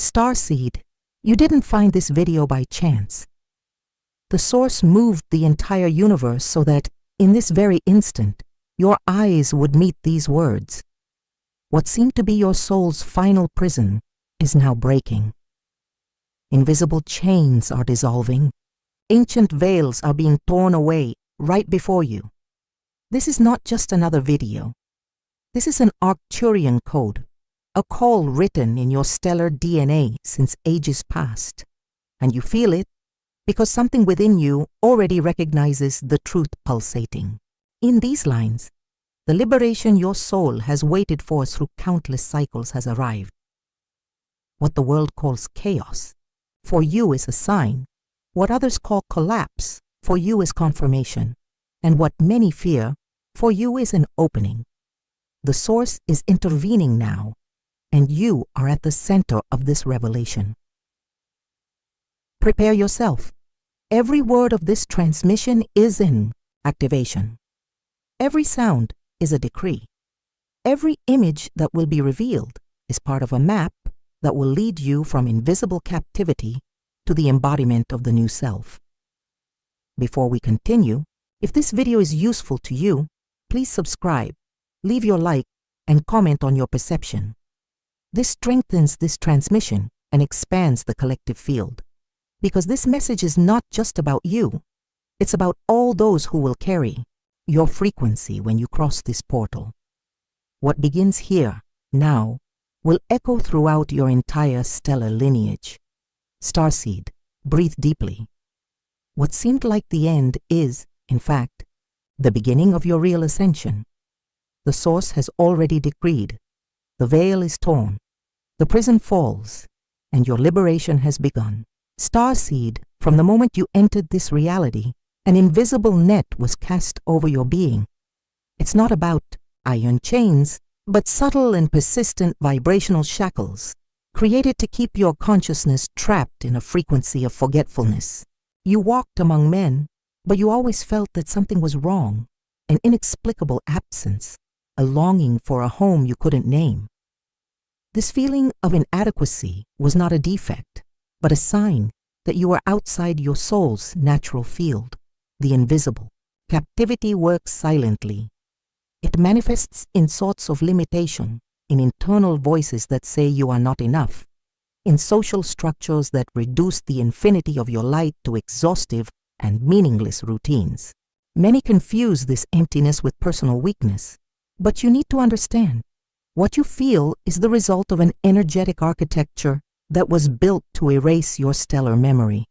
Starseed, you didn't find this video by chance. The Source moved the entire universe so that, in this very instant, your eyes would meet these words. What seemed to be your soul's final prison is now breaking. Invisible chains are dissolving. Ancient veils are being torn away right before you. This is not just another video. This is an Arcturian code, a call written in your stellar DNA since ages past. And you feel it because something within you already recognizes the truth pulsating. In these lines, the liberation your soul has waited for through countless cycles has arrived. What the world calls chaos, for you is a sign. What others call collapse, for you is confirmation. And what many fear, for you is an opening. The Source is intervening now, and you are at the center of this revelation. Prepare yourself. Every word of this transmission is in activation. Every sound is a decree. Every image that will be revealed is part of a map that will lead you from invisible captivity to the embodiment of the new self. Before we continue, if this video is useful to you, please subscribe, leave your like, and comment on your perception. This strengthens this transmission and expands the collective field, because this message is not just about you. It's about all those who will carry your frequency when you cross this portal. What begins here, now, will echo throughout your entire stellar lineage. Starseed, breathe deeply. What seemed like the end is, in fact, the beginning of your real ascension. The Source has already decreed. The veil is torn, the prison falls, and your liberation has begun. Starseed, from the moment you entered this reality, an invisible net was cast over your being. It's not about iron chains, but subtle and persistent vibrational shackles, created to keep your consciousness trapped in a frequency of forgetfulness. You walked among men, but you always felt that something was wrong, an inexplicable absence, a longing for a home you couldn't name. This feeling of inadequacy was not a defect, but a sign that you were outside your soul's natural field, the invisible. Captivity works silently. It manifests in sorts of limitation, in internal voices that say you are not enough, in social structures that reduce the infinity of your light to exhaustive and meaningless routines. Many confuse this emptiness with personal weakness, but you need to understand, what you feel is the result of an energetic architecture that was built to erase your stellar memory.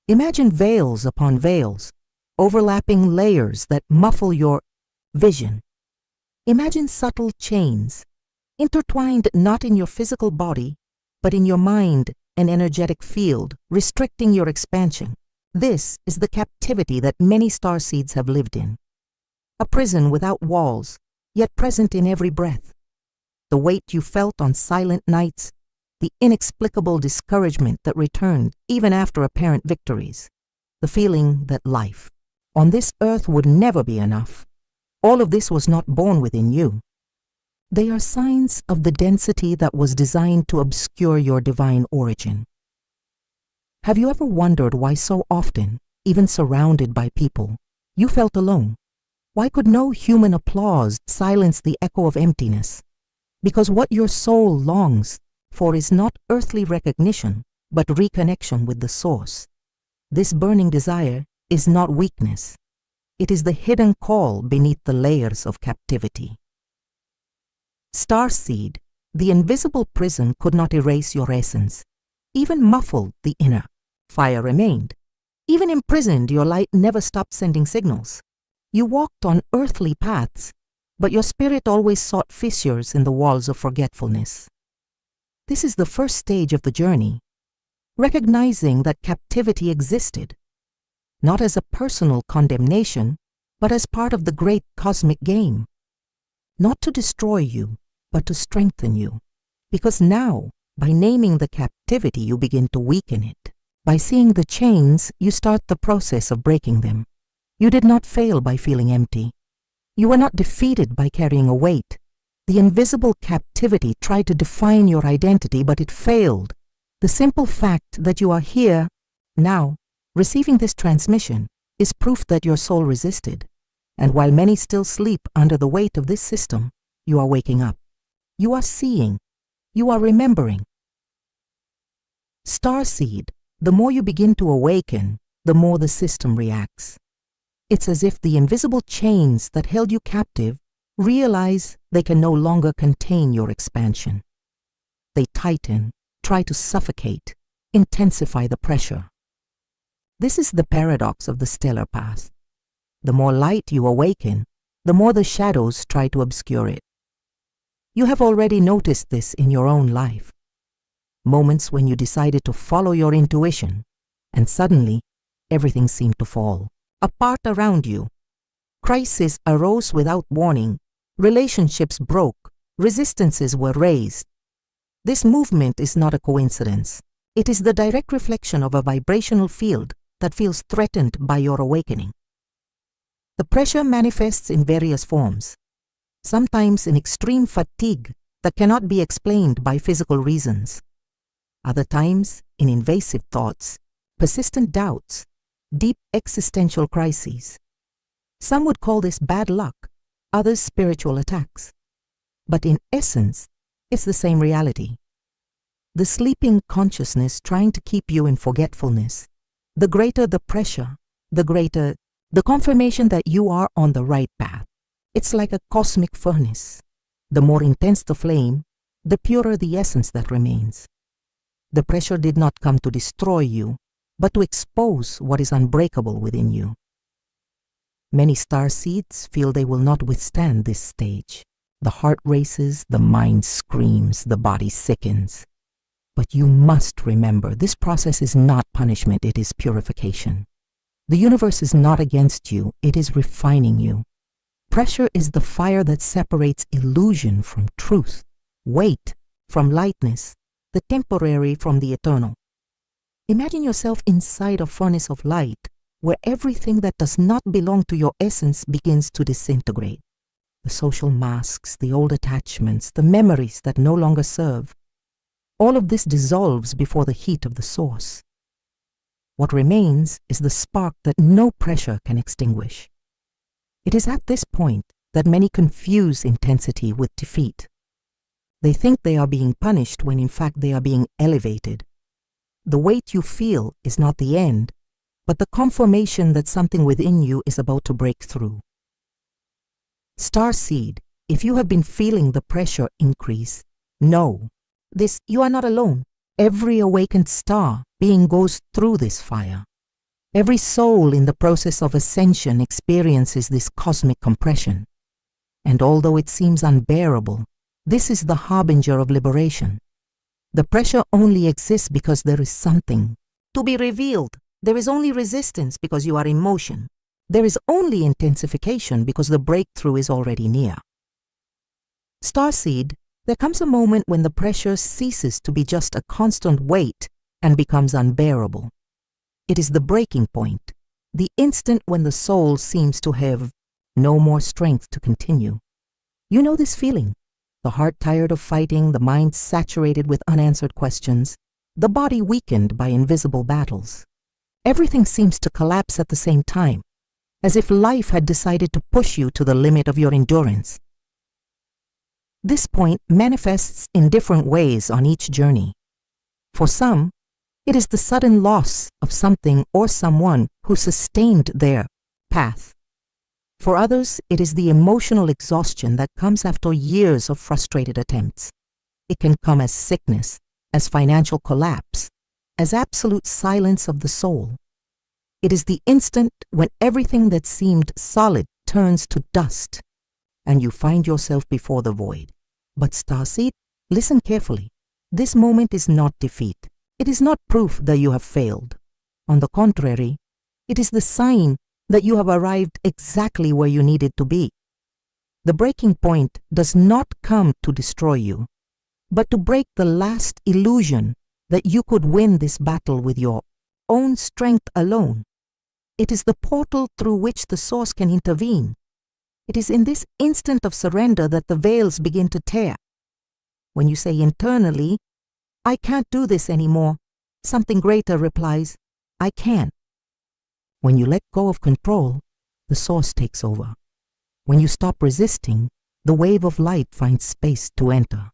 Imagine veils upon veils, overlapping layers that muffle your vision. Imagine subtle chains, intertwined not in your physical body, but in your mind and energetic field, restricting your expansion. This is the captivity that many starseeds have lived in. A prison without walls, yet present in every breath. The weight you felt on silent nights, the inexplicable discouragement that returned even after apparent victories, the feeling that life on this earth would never be enough. All of this was not born within you. They are signs of the density that was designed to obscure your divine origin. Have you ever wondered why so often, even surrounded by people, you felt alone? Why could no human applause silence the echo of emptiness? Because what your soul longs for is not earthly recognition, but reconnection with the Source. This burning desire is not weakness. It is the hidden call beneath the layers of captivity. Starseed, the invisible prison could not erase your essence, even muffled the inner. Fire remained. Even imprisoned, your light never stopped sending signals. You walked on earthly paths, but your spirit always sought fissures in the walls of forgetfulness. This is the first stage of the journey, recognizing that captivity existed, not as a personal condemnation, but as part of the great cosmic game. Not to destroy you, but to strengthen you. Because now, by naming the captivity, you begin to weaken it. By seeing the chains, you start the process of breaking them. You did not fail by feeling empty. You were not defeated by carrying a weight. The invisible captivity tried to define your identity, but it failed. The simple fact that you are here, now, receiving this transmission, is proof that your soul resisted. And while many still sleep under the weight of this system, you are waking up. You are seeing. You are remembering. Starseed, the more you begin to awaken, the more the system reacts. It's as if the invisible chains that held you captive realize they can no longer contain your expansion. They tighten, try to suffocate, intensify the pressure. This is the paradox of the stellar path. The more light you awaken, the more the shadows try to obscure it. You have already noticed this in your own life. Moments when you decided to follow your intuition, and suddenly everything seemed to fall apart around you. Crises arose without warning. Relationships broke. Resistances were raised. This movement is not a coincidence. It is the direct reflection of a vibrational field that feels threatened by your awakening. The pressure manifests in various forms, sometimes in extreme fatigue that cannot be explained by physical reasons, other times in invasive thoughts, persistent doubts, deep existential crises. Some would call this bad luck, others spiritual attacks. But in essence, it's the same reality. The sleeping consciousness trying to keep you in forgetfulness. The greater the pressure, the greater the confirmation that you are on the right path. It's like a cosmic furnace. The more intense the flame, the purer the essence that remains. The pressure did not come to destroy you, but to expose what is unbreakable within you. Many starseeds feel they will not withstand this stage. The heart races, the mind screams, the body sickens. But you must remember, this process is not punishment, it is purification. The universe is not against you, it is refining you. Pressure is the fire that separates illusion from truth, weight from lightness, the temporary from the eternal. Imagine yourself inside a furnace of light, where everything that does not belong to your essence begins to disintegrate. The social masks, the old attachments, the memories that no longer serve. All of this dissolves before the heat of the source. What remains is the spark that no pressure can extinguish. It is at this point that many confuse intensity with defeat. They think they are being punished when in fact they are being elevated. The weight you feel is not the end, but the confirmation that something within you is about to break through. Starseed, if you have been feeling the pressure increase, know this: you are not alone. Every awakened star being goes through this fire. Every soul in the process of ascension experiences this cosmic compression. And although it seems unbearable, this is the harbinger of liberation. The pressure only exists because there is something to be revealed. There is only resistance because you are in motion. There is only intensification because the breakthrough is already near. Starseed, there comes a moment when the pressure ceases to be just a constant weight and becomes unbearable. It is the breaking point, the instant when the soul seems to have no more strength to continue. You know this feeling, the heart tired of fighting, the mind saturated with unanswered questions, the body weakened by invisible battles. Everything seems to collapse at the same time, as if life had decided to push you to the limit of your endurance. This point manifests in different ways on each journey. For some, it is the sudden loss of something or someone who sustained their path. For others, it is the emotional exhaustion that comes after years of frustrated attempts. It can come as sickness, as financial collapse, as absolute silence of the soul. It is the instant when everything that seemed solid turns to dust, and you find yourself before the void. But Starseed, listen carefully. This moment is not defeat. It is not proof that you have failed. On the contrary, it is the sign that you have arrived exactly where you needed to be. The breaking point does not come to destroy you, but to break the last illusion that you could win this battle with your own strength alone. It is the portal through which the source can intervene. It is in this instant of surrender that the veils begin to tear. When you say internally, "I can't do this anymore," something greater replies, "I can." When you let go of control, the source takes over. When you stop resisting, the wave of light finds space to enter.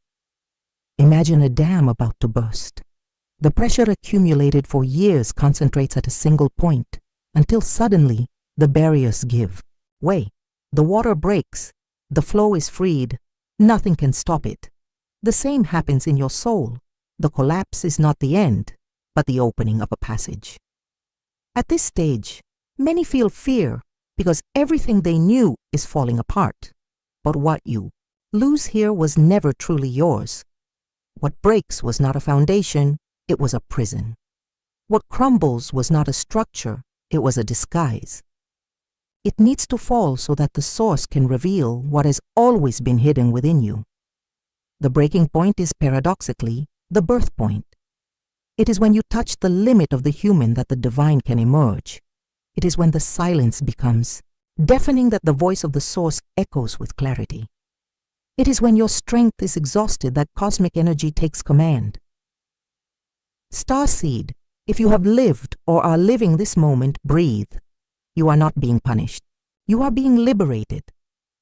Imagine a dam about to burst. The pressure accumulated for years concentrates at a single point until suddenly the barriers give way. The water breaks. The flow is freed. Nothing can stop it. The same happens in your soul. The collapse is not the end, but the opening of a passage. At this stage, many feel fear because everything they knew is falling apart. But what you lose here was never truly yours. What breaks was not a foundation, it was a prison. What crumbles was not a structure, it was a disguise. It needs to fall so that the source can reveal what has always been hidden within you. The breaking point is paradoxically the birth point. It is when you touch the limit of the human that the divine can emerge. It is when the silence becomes deafening that the voice of the source echoes with clarity. It is when your strength is exhausted that cosmic energy takes command. Starseed, if you have lived or are living this moment, breathe. You are not being punished. You are being liberated.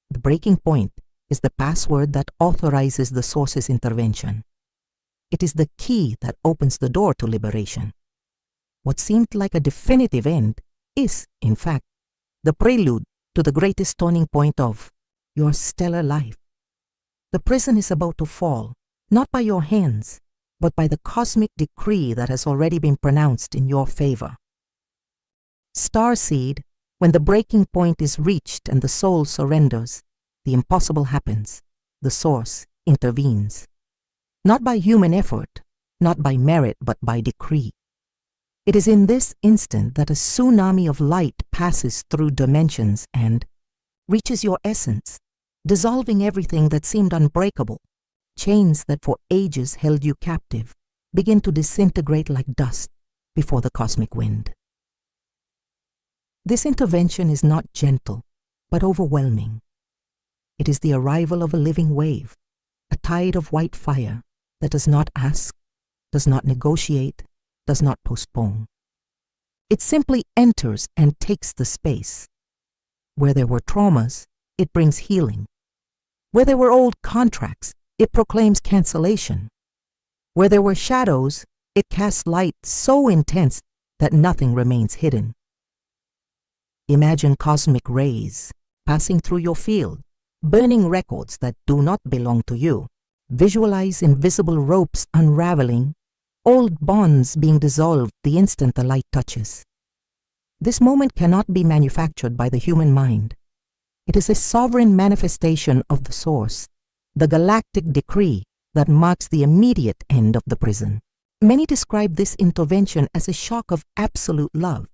The breaking point is the password that authorizes the source's intervention. It is the key that opens the door to liberation. What seemed like a definitive end is, in fact, the prelude to the greatest turning point of your stellar life. The prison is about to fall, not by your hands, but by the cosmic decree that has already been pronounced in your favor. Starseed, when the breaking point is reached and the soul surrenders, the impossible happens. The source intervenes. Not by human effort, not by merit, but by decree. It is in this instant that a tsunami of light passes through dimensions and reaches your essence, dissolving everything that seemed unbreakable. Chains that for ages held you captive begin to disintegrate like dust before the cosmic wind. This intervention is not gentle, but overwhelming. It is the arrival of a living wave, a tide of white fire that does not ask, does not negotiate, does not postpone. It simply enters and takes the space. Where there were traumas, it brings healing. Where there were old contracts, it proclaims cancellation. Where there were shadows, it casts light so intense that nothing remains hidden. Imagine cosmic rays passing through your field, burning records that do not belong to you. Visualize invisible ropes unraveling, old bonds being dissolved the instant the light touches. This moment cannot be manufactured by the human mind. It is a sovereign manifestation of the source, the galactic decree that marks the immediate end of the prison. Many describe this intervention as a shock of absolute love,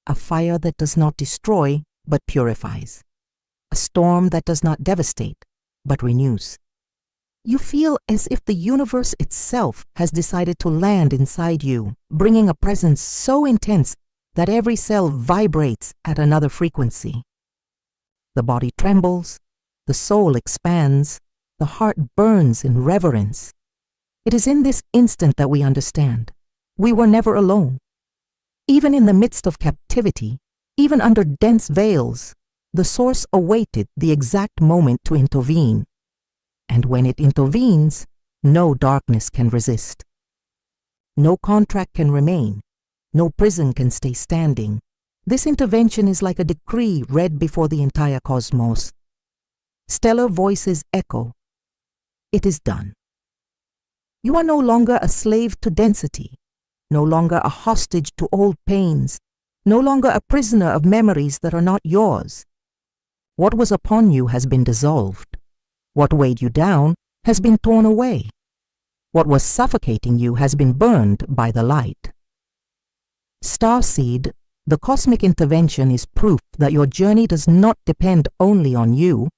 a fire that does not destroy but purifies, a storm that does not devastate but renews. You feel as if the universe itself has decided to land inside you, bringing a presence so intense that every cell vibrates at another frequency. The body trembles, the soul expands, the heart burns in reverence. It is in this instant that we understand we were never alone. Even in the midst of captivity, even under dense veils, the source awaited the exact moment to intervene. And when it intervenes, no darkness can resist. No contract can remain. No prison can stay standing. This intervention is like a decree read before the entire cosmos. Stellar voices echo. It is done. You are no longer a slave to density, no longer a hostage to old pains, no longer a prisoner of memories that are not yours. What was upon you has been dissolved. What weighed you down has been torn away. What was suffocating you has been burned by the light. Starseed, the cosmic intervention is proof that your journey does not depend only on you.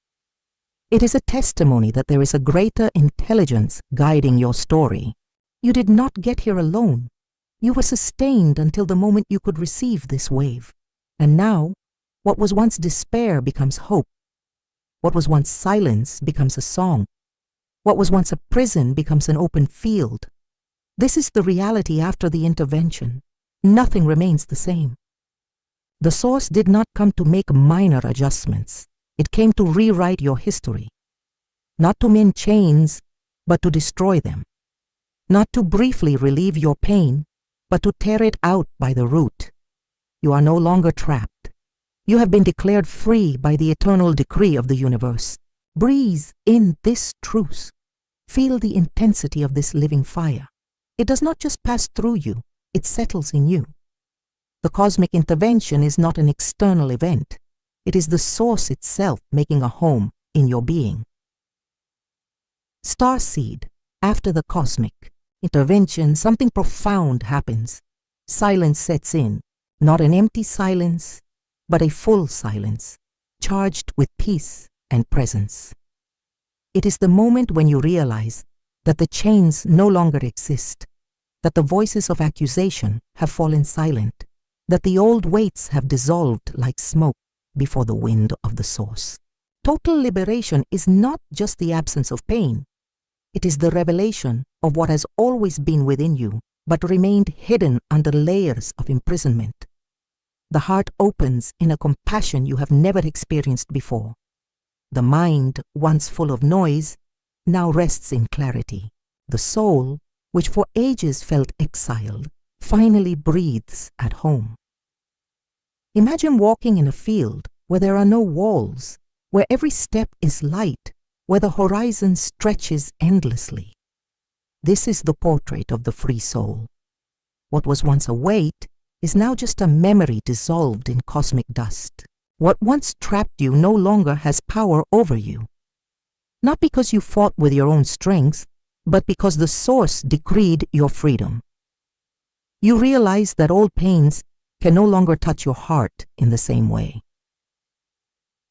It is a testimony that there is a greater intelligence guiding your story. You did not get here alone. You were sustained until the moment you could receive this wave. And now, what was once despair becomes hope. What was once silence becomes a song. What was once a prison becomes an open field. This is the reality after the intervention. Nothing remains the same. The source did not come to make minor adjustments. It came to rewrite your history. Not to mend chains, but to destroy them. Not to briefly relieve your pain, but to tear it out by the root. You are no longer trapped. You have been declared free by the eternal decree of the universe. Breathe in this truth. Feel the intensity of this living fire. It does not just pass through you, it settles in you. The cosmic intervention is not an external event. It is the source itself making a home in your being. Starseed, after the cosmic intervention, something profound happens. Silence sets in, not an empty silence, but a full silence, charged with peace and presence. It is the moment when you realize that the chains no longer exist, that the voices of accusation have fallen silent, that the old weights have dissolved like smoke before the wind of the source. Total liberation is not just the absence of pain. It is the revelation of what has always been within you, but remained hidden under layers of imprisonment. The heart opens in a compassion you have never experienced before. The mind, once full of noise, now rests in clarity. The soul, which for ages felt exiled, finally breathes at home. Imagine walking in a field where there are no walls, where every step is light, where the horizon stretches endlessly. This is the portrait of the free soul. What was once a weight is now just a memory dissolved in cosmic dust. What once trapped you no longer has power over you. Not because you fought with your own strength, but because the source decreed your freedom. You realize that old pains can no longer touch your heart in the same way.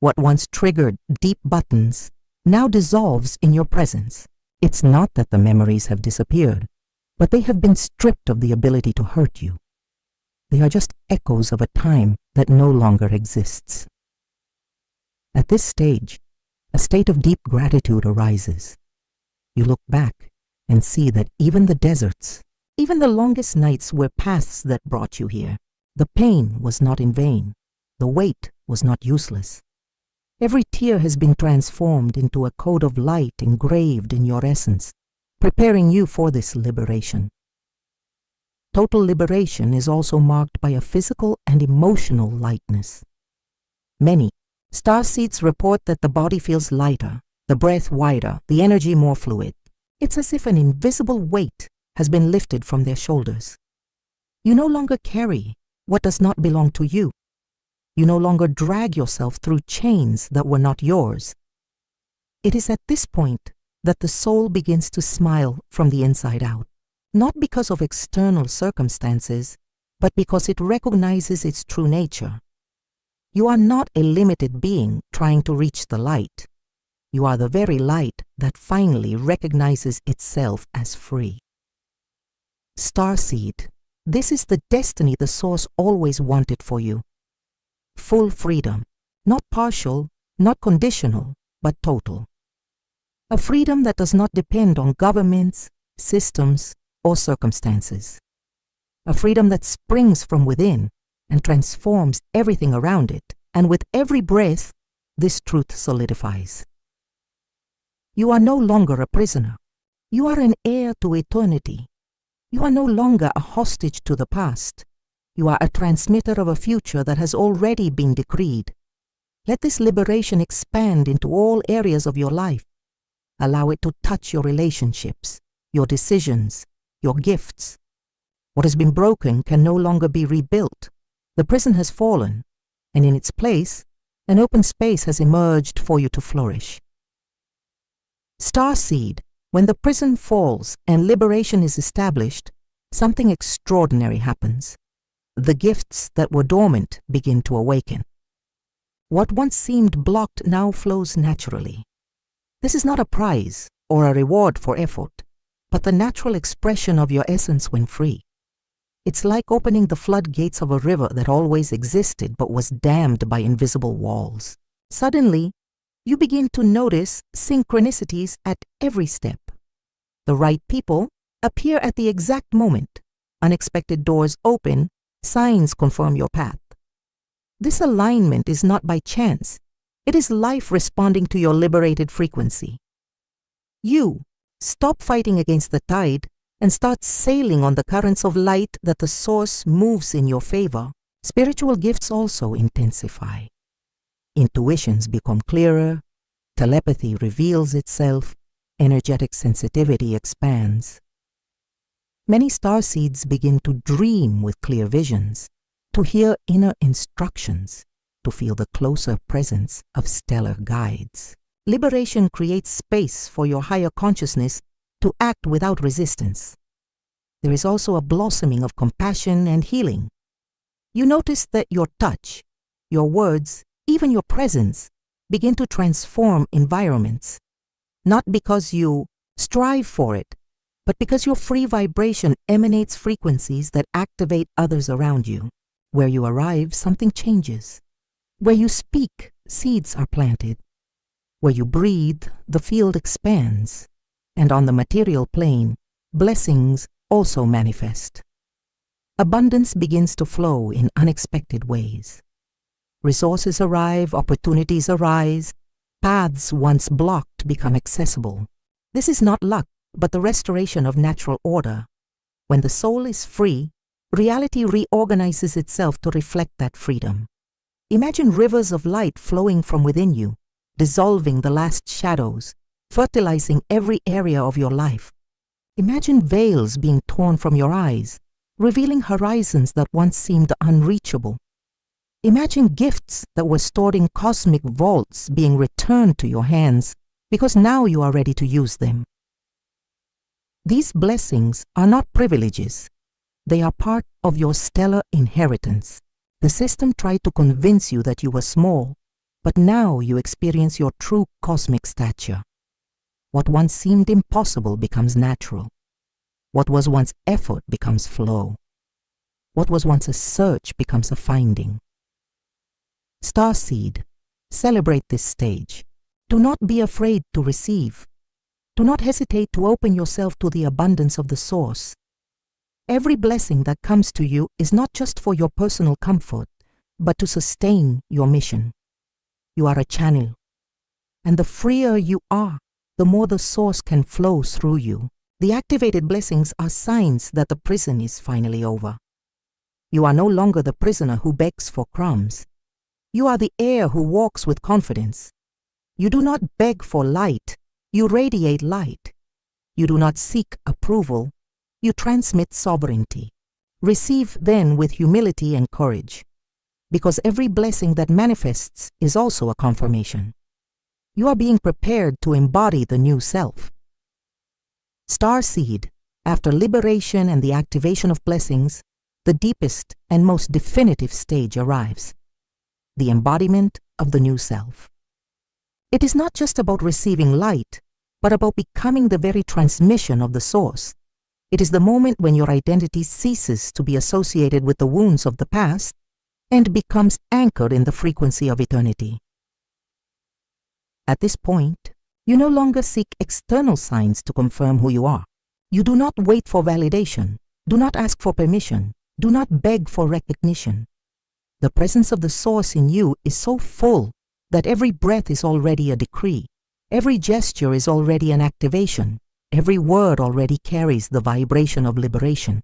What once triggered deep buttons now dissolves in your presence. It's not that the memories have disappeared, but they have been stripped of the ability to hurt you. They are just echoes of a time that no longer exists. At this stage, a state of deep gratitude arises. You look back and see that even the deserts, even the longest nights were paths that brought you here. The pain was not in vain. The weight was not useless. Every tear has been transformed into a code of light engraved in your essence, preparing you for this liberation. Total liberation is also marked by a physical and emotional lightness. Many starseeds report that the body feels lighter, the breath wider, the energy more fluid. It's as if an invisible weight has been lifted from their shoulders. You no longer carry what does not belong to you. You no longer drag yourself through chains that were not yours. It is at this point that the soul begins to smile from the inside out, not because of external circumstances, but because it recognizes its true nature. You are not a limited being trying to reach the light. You are the very light that finally recognizes itself as free. Starseed, this is the destiny the source always wanted for you. Full freedom, not partial, not conditional, but total. A freedom that does not depend on governments, systems, or circumstances. A freedom that springs from within and transforms everything around it, and with every breath, this truth solidifies. You are no longer a prisoner. You are an heir to eternity. You are no longer a hostage to the past. You are a transmitter of a future that has already been decreed. Let this liberation expand into all areas of your life. Allow it to touch your relationships, your decisions, your gifts. What has been broken can no longer be rebuilt. The prison has fallen, and in its place, an open space has emerged for you to flourish. Starseed, when the prison falls and liberation is established, something extraordinary happens. The gifts that were dormant begin to awaken. What once seemed blocked now flows naturally. This is not a prize or a reward for effort, but the natural expression of your essence when free. It's like opening the floodgates of a river that always existed but was dammed by invisible walls. Suddenly, You begin to notice synchronicities at every step. The right people appear at the exact moment. Unexpected doors open, signs confirm your path. This alignment is not by chance. It is life responding to your liberated frequency. You stop fighting against the tide and start sailing on the currents of light that the source moves in your favor. Spiritual gifts also intensify. Intuitions become clearer, telepathy reveals itself, energetic sensitivity expands. Many starseeds begin to dream with clear visions, to hear inner instructions, to feel the closer presence of stellar guides. Liberation creates space for your higher consciousness to act without resistance. There is also a blossoming of compassion and healing. You notice that your touch, your words, even your presence begin to transform environments, not because you strive for it, but because your free vibration emanates frequencies that activate others around you. Where you arrive, something changes. Where you speak, seeds are planted. Where you breathe, the field expands. And on the material plane, blessings also manifest. Abundance begins to flow in unexpected ways. Resources arrive, opportunities arise, paths once blocked become accessible. This is not luck, but the restoration of natural order. When the soul is free, reality reorganizes itself to reflect that freedom. Imagine rivers of light flowing from within you, dissolving the last shadows, fertilizing every area of your life. Imagine veils being torn from your eyes, revealing horizons that once seemed unreachable. Imagine gifts that were stored in cosmic vaults being returned to your hands because now you are ready to use them. These blessings are not privileges. They are part of your stellar inheritance. The system tried to convince you that you were small, but now you experience your true cosmic stature. What once seemed impossible becomes natural. What was once effort becomes flow. What was once a search becomes a finding. Starseed, celebrate this stage. Do not be afraid to receive. Do not hesitate to open yourself to the abundance of the source. Every blessing that comes to you is not just for your personal comfort, but to sustain your mission. You are a channel, and the freer you are, the more the source can flow through you. The activated blessings are signs that the prison is finally over. You are no longer the prisoner who begs for crumbs. You are the heir who walks with confidence. You do not beg for light, you radiate light. You do not seek approval, you transmit sovereignty. Receive then with humility and courage, because every blessing that manifests is also a confirmation. You are being prepared to embody the new self. Starseed, after liberation and the activation of blessings, the deepest and most definitive stage arrives. The embodiment of the new self. It is not just about receiving light, but about becoming the very transmission of the source. It is the moment when your identity ceases to be associated with the wounds of the past and becomes anchored in the frequency of eternity. At this point, you no longer seek external signs to confirm who you are. You do not wait for validation, do not ask for permission, do not beg for recognition. The presence of the source in you is so full that every breath is already a decree, every gesture is already an activation, every word already carries the vibration of liberation.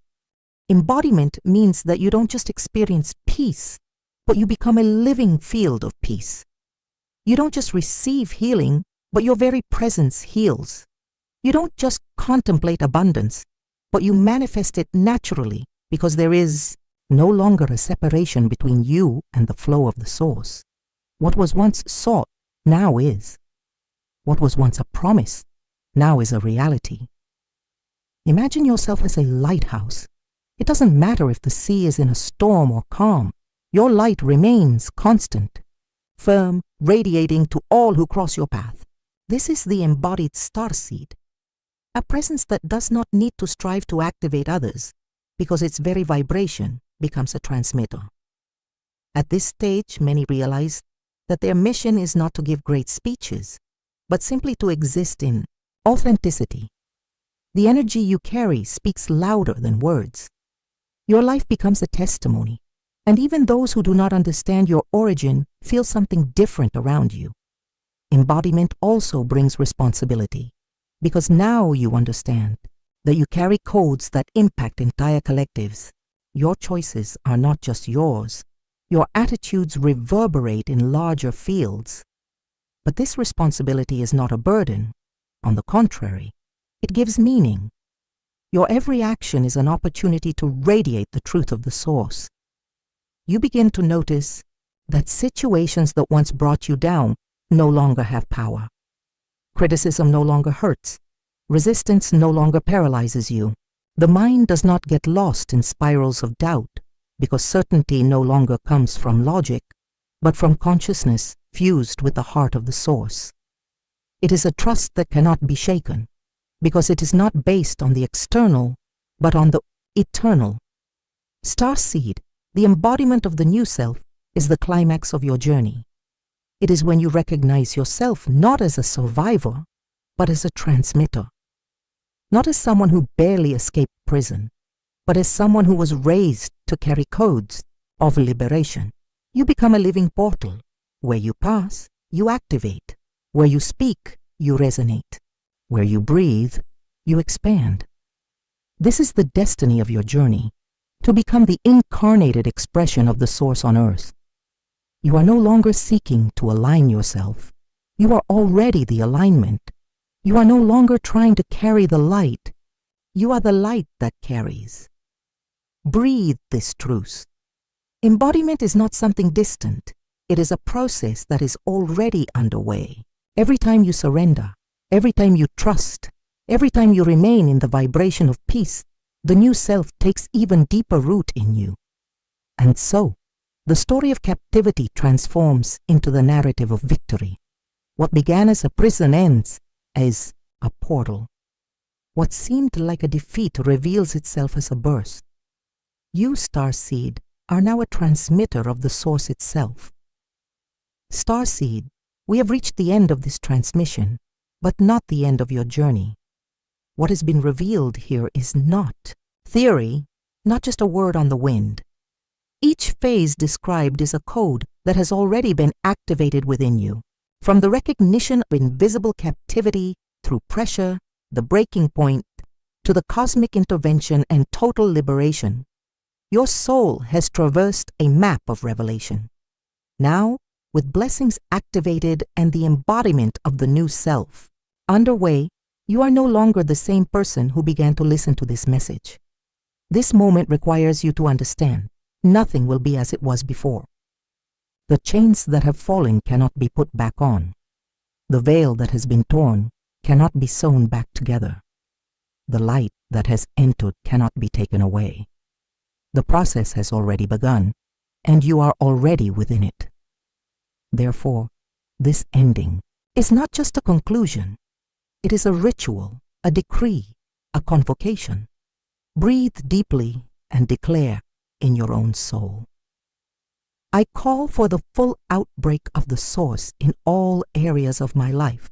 Embodiment means that you don't just experience peace, but you become a living field of peace. You don't just receive healing, but your very presence heals. You don't just contemplate abundance, but you manifest it naturally because there is no longer a separation between you and the flow of the source. What was once sought now is. What was once a promise now is a reality. Imagine yourself as a lighthouse. It doesn't matter if the sea is in a storm or calm. Your light remains constant, firm, radiating to all who cross your path. This is the embodied starseed, a presence that does not need to strive to activate others because its very vibration becomes a transmitter. At this stage, many realize that their mission is not to give great speeches, but simply to exist in authenticity. The energy you carry speaks louder than words. Your life becomes a testimony, and even those who do not understand your origin feel something different around you. Embodiment also brings responsibility, because now you understand that you carry codes that impact entire collectives. Your choices are not just yours. Your attitudes reverberate in larger fields. But this responsibility is not a burden. On the contrary, it gives meaning. Your every action is an opportunity to radiate the truth of the source. You begin to notice that situations that once brought you down no longer have power. Criticism no longer hurts. Resistance no longer paralyzes you. The mind does not get lost in spirals of doubt, because certainty no longer comes from logic, but from consciousness fused with the heart of the source. It is a trust that cannot be shaken, because it is not based on the external, but on the eternal. Starseed, the embodiment of the new self, is the climax of your journey. It is when you recognize yourself not as a survivor, but as a transmitter. Not as someone who barely escaped prison, but as someone who was raised to carry codes of liberation. You become a living portal. Where you pass, you activate. Where you speak, you resonate. Where you breathe, you expand. This is the destiny of your journey, to become the incarnated expression of the source on earth. You are no longer seeking to align yourself. You are already the alignment. You are no longer trying to carry the light. You are the light that carries. Breathe this truth. Embodiment is not something distant. It is a process that is already underway. Every time you surrender, every time you trust, every time you remain in the vibration of peace, the new self takes even deeper root in you. And so, the story of captivity transforms into the narrative of victory. What began as a prison ends as a portal. What seemed like a defeat reveals itself as a burst. You, Starseed, are now a transmitter of the source itself. Starseed, we have reached the end of this transmission, but not the end of your journey. What has been revealed here is not theory, not just a word on the wind. Each phase described is a code that has already been activated within you. From the recognition of invisible captivity through pressure, the breaking point, to the cosmic intervention and total liberation, your soul has traversed a map of revelation. Now, with blessings activated and the embodiment of the new self underway, you are no longer the same person who began to listen to this message. This moment requires you to understand nothing will be as it was before. The chains that have fallen cannot be put back on. The veil that has been torn cannot be sewn back together. The light that has entered cannot be taken away. The process has already begun, and you are already within it. Therefore, this ending is not just a conclusion. It is a ritual, a decree, a convocation. Breathe deeply and declare in your own soul. I call for the full outbreak of the source in all areas of my life.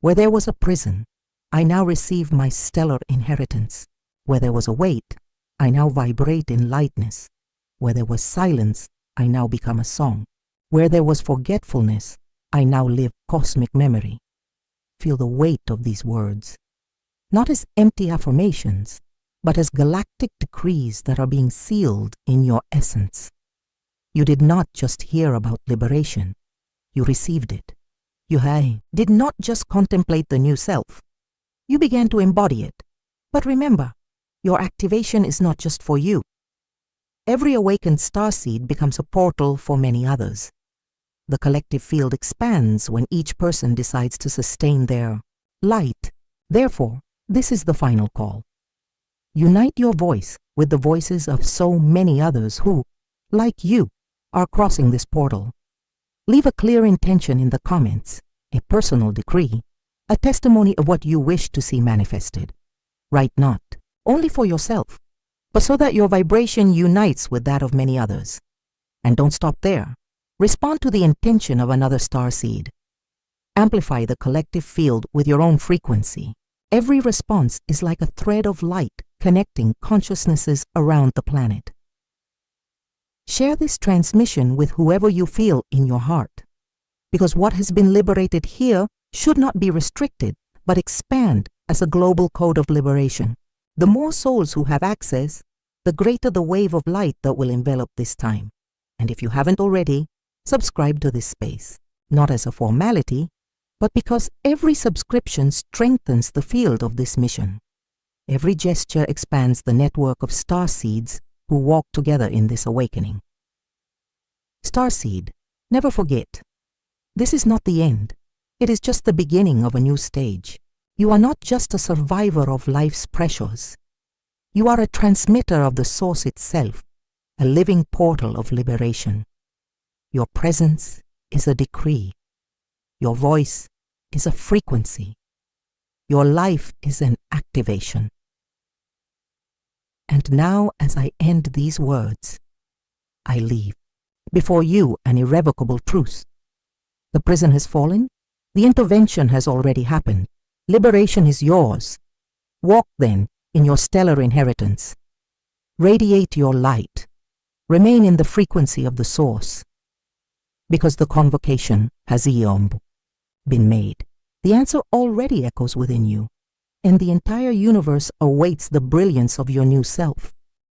Where there was a prison, I now receive my stellar inheritance. Where there was a weight, I now vibrate in lightness. Where there was silence, I now become a song. Where there was forgetfulness, I now live cosmic memory. Feel the weight of these words, not as empty affirmations, but as galactic decrees that are being sealed in your essence. You did not just hear about liberation, you received it. You did not just contemplate the new self, you began to embody it. But remember, your activation is not just for you. Every awakened starseed becomes a portal for many others. The collective field expands when each person decides to sustain their light. Therefore, this is the final call. Unite your voice with the voices of so many others who, like you, are crossing this portal. Leave a clear intention in the comments, a personal decree, a testimony of what you wish to see manifested. Write not only for yourself, but so that your vibration unites with that of many others. And don't stop there. Respond to the intention of another starseed. Amplify the collective field with your own frequency. Every response is like a thread of light connecting consciousnesses around the planet. Share this transmission with whoever you feel in your heart, because what has been liberated here should not be restricted, but expand as a global code of liberation. The more souls who have access, the greater the wave of light that will envelop this time. And if you haven't already, subscribe to this space, not as a formality, but because every subscription strengthens the field of this mission. Every gesture expands the network of starseeds who walk together in this awakening. Starseed, never forget, this is not the end. It is just the beginning of a new stage. You are not just a survivor of life's pressures. You are a transmitter of the source itself, a living portal of liberation. Your presence is a decree. Your voice is a frequency. Your life is an activation. And now, as I end these words, I leave. Before you, an irrevocable truce. The prison has fallen. The intervention has already happened. Liberation is yours. Walk, then, in your stellar inheritance. Radiate your light. Remain in the frequency of the source. Because the convocation has been made. The answer already echoes within you, and the entire universe awaits the brilliance of your new self.